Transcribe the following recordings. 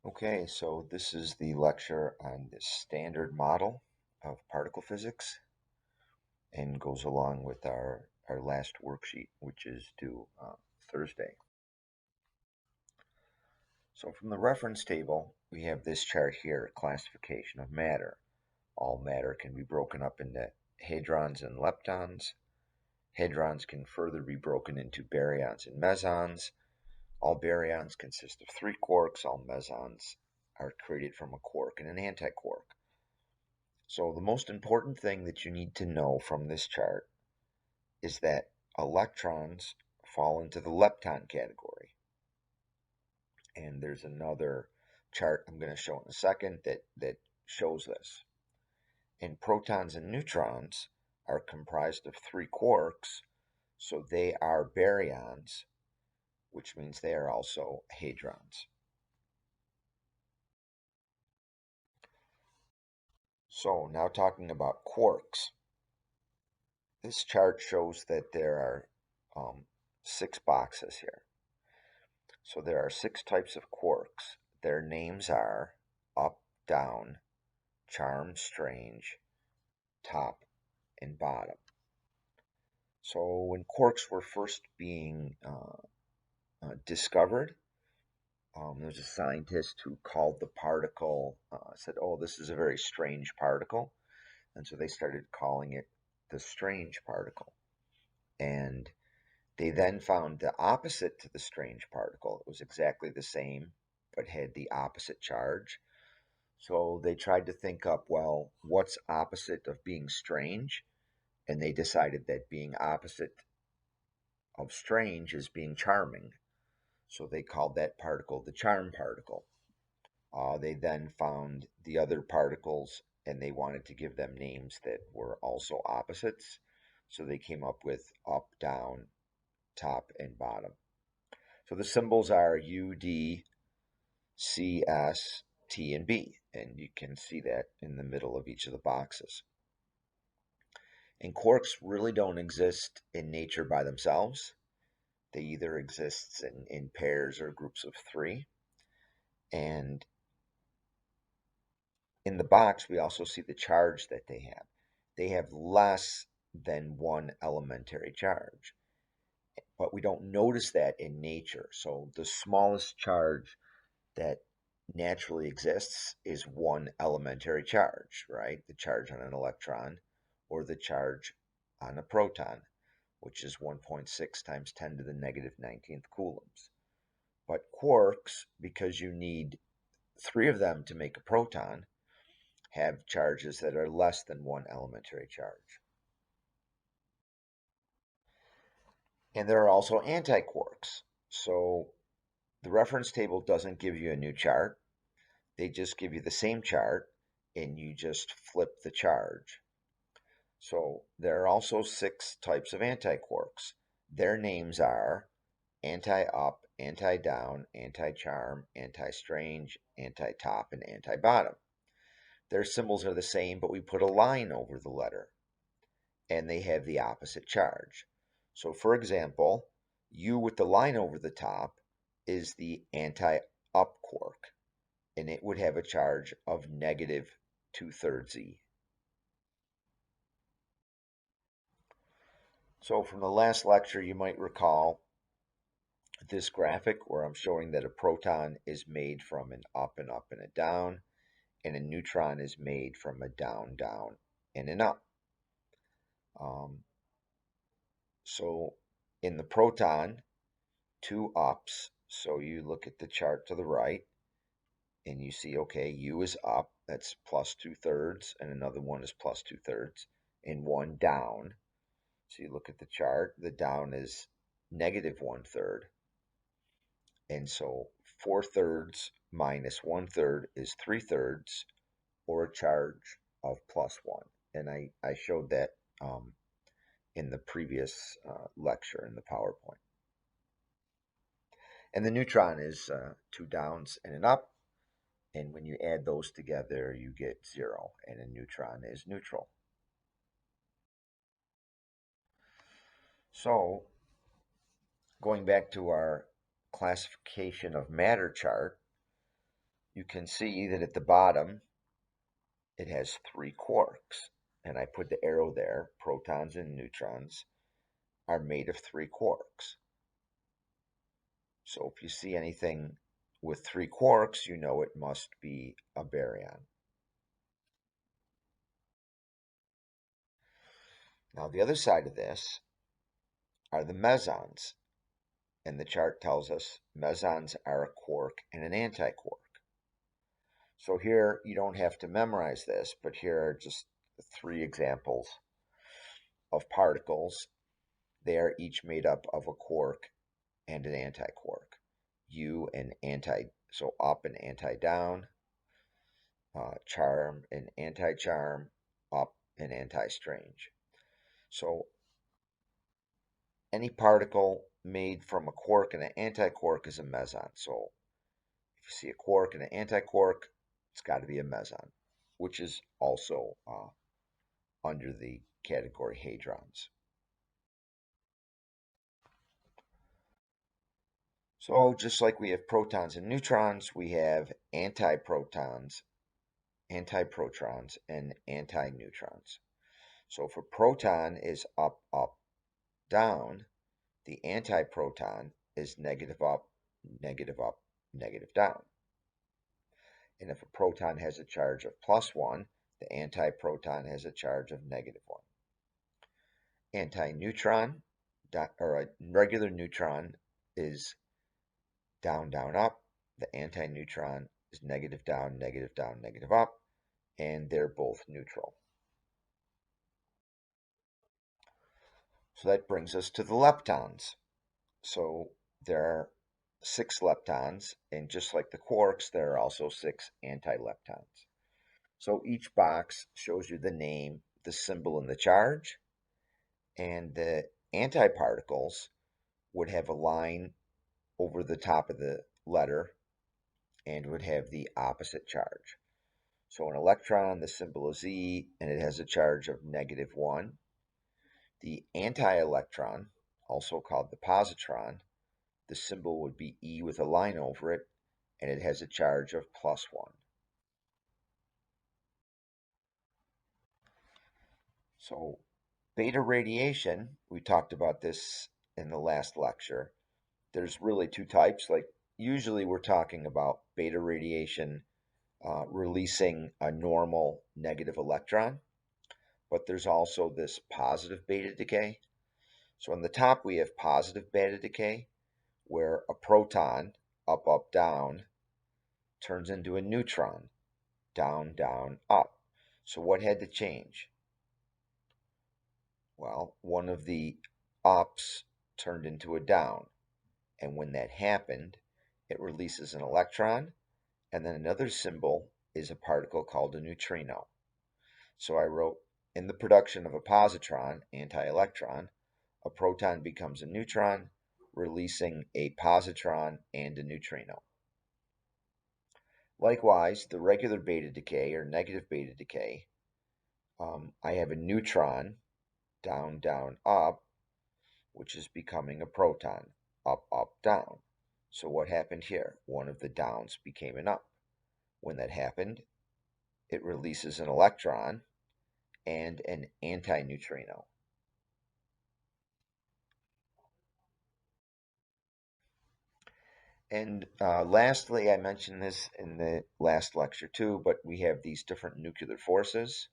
Okay, so this is the lecture on the standard model of particle physics and goes along with our last worksheet, which is due Thursday. So from the reference table, we have this chart here, classification of matter. All matter can be broken up into hadrons and leptons. Hadrons can further be broken into baryons and mesons. All baryons consist of 3 quarks. All mesons are created from a quark and an antiquark. So the most important thing that you need to know from this chart is that electrons fall into the lepton category. And there's another chart I'm going to show in a second that shows this. And protons and neutrons are comprised of 3 quarks, so they are baryons, which means they are also hadrons. So now talking about quarks. This chart shows that there are 6 boxes here. So there are 6 types of quarks. Their names are up, down, charm, strange, top, and bottom. So when quarks were first being discovered, there was a scientist who called the particle, said, oh, this is a very strange particle. And so they started calling it the strange particle. And they then found the opposite to the strange particle. It was exactly the same, but had the opposite charge. So they tried to think up, well, what's opposite of being strange? And they decided that being opposite of strange is being charming. So they called that particle the charm particle. They then found the other particles and they wanted to give them names that were also opposites. So they came up with up, down, top, and bottom. So the symbols are U, D, C, S, T, and B. And you can see that in the middle of each of the boxes. And quarks really don't exist in nature by themselves. They either exist in pairs or groups of 3. And in the box, we also see the charge that they have. They have less than 1 elementary charge. But we don't notice that in nature. So the smallest charge that naturally exists is 1 elementary charge, right? The charge on an electron or the charge on a proton, which is 1.6 times 10 to the negative 19th coulombs. But quarks, because you need 3 of them to make a proton, have charges that are less than 1 elementary charge. And there are also antiquarks. So the reference table doesn't give you a new chart. They just give you the same chart and you just flip the charge. So there are also 6 types of antiquarks. Their names are anti-up, anti-down, anti-charm, anti-strange, anti-top, and anti-bottom. Their symbols are the same, but we put a line over the letter, and they have the opposite charge. So for example, U with the line over the top is the anti-up quark, and it would have a charge of negative 2/3 E. So from the last lecture, you might recall this graphic where I'm showing that a proton is made from an up and up and a down, and a neutron is made from a down, down, and an up. So in the proton, 2 ups, so you look at the chart to the right, and you see, okay, U is up, that's plus 2/3, and another one is plus 2/3, and 1 down. So you look at the chart, the down is negative 1/3. And so 4/3 minus 1/3 is 3/3, or a charge of plus 1. And I showed that in the previous lecture in the PowerPoint. And the neutron is 2 downs and an up. And when you add those together, you get 0. And a neutron is neutral. So going back to our classification of matter chart, you can see that at the bottom it has 3 quarks. And I put the arrow there. Protons and neutrons are made of 3 quarks. So if you see anything with 3 quarks, you know it must be a baryon. Now the other side of this are the mesons. And the chart tells us mesons are a quark and an antiquark. So here you don't have to memorize this, but here are just 3 examples of particles. They are each made up of a quark and an antiquark. U and anti, so up and anti-down, charm and anti-charm, up and anti-strange. So any particle made from a quark and an antiquark is a meson. So if you see a quark and an antiquark, it's got to be a meson, which is also under the category hadrons. So just like we have protons and neutrons, we have antiprotons, antiprotons, and antineutrons. So if a proton is up, up, down, the antiproton is negative up, negative up, negative down. And if a proton has a charge of +1, the antiproton has a charge of -1. Antineutron, or a regular neutron, is down, down, up. The antineutron is negative down, negative down, negative up, and they're both neutral. So that brings us to the leptons. So there are 6 leptons, and just like the quarks, there are also 6 antileptons. So each box shows you the name, the symbol, and the charge, and the antiparticles would have a line over the top of the letter and would have the opposite charge. So an electron, the symbol is E, and it has a charge of -1. The anti-electron, also called the positron, the symbol would be E with a line over it, and it has a charge of +1. So beta radiation, we talked about this in the last lecture. There's really 2 types. Like usually we're talking about beta radiation releasing a normal negative electron, but there's also this positive beta decay. So on the top we have positive beta decay, where a proton, up, up, down, turns into a neutron, down, down, up. So what had to change? Well, one of the ups turned into a down, and when that happened, it releases an electron, and then another symbol is a particle called a neutrino. So I wrote, in the production of a positron, anti-electron, a proton becomes a neutron, releasing a positron and a neutrino. Likewise, the regular beta decay or negative beta decay, I have a neutron, down, down, up, which is becoming a proton, up, up, down. So what happened here? One of the downs became an up. When that happened, it releases an electron and an antineutrino. And lastly, I mentioned this in the last lecture too, but we have these different nuclear forces.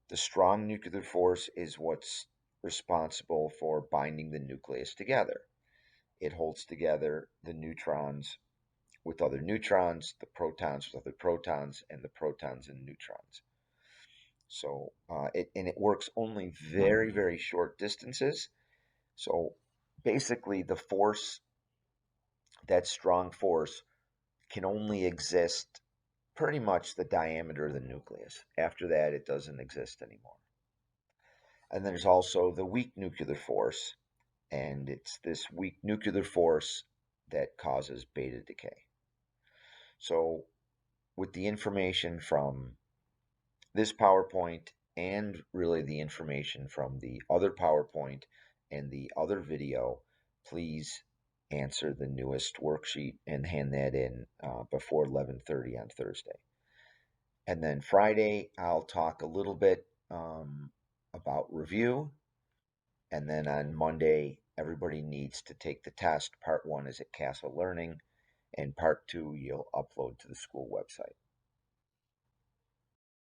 The strong nuclear force is what's responsible for binding the nucleus together. It holds together the neutrons with other neutrons, the protons with other protons, and the protons and neutrons. So it works only very, very short distances. So basically the force, that strong force, can only exist pretty much the diameter of the nucleus. After that, it doesn't exist anymore. And there's also the weak nuclear force, and it's this weak nuclear force that causes beta decay. So with the information from this PowerPoint and really the information from the other PowerPoint and the other video, please answer the newest worksheet and hand that in before 11:30 on Thursday. And then Friday, I'll talk a little bit about review. And then on Monday, everybody needs to take the test. Part one is at Castle Learning, and part two you'll upload to the school website.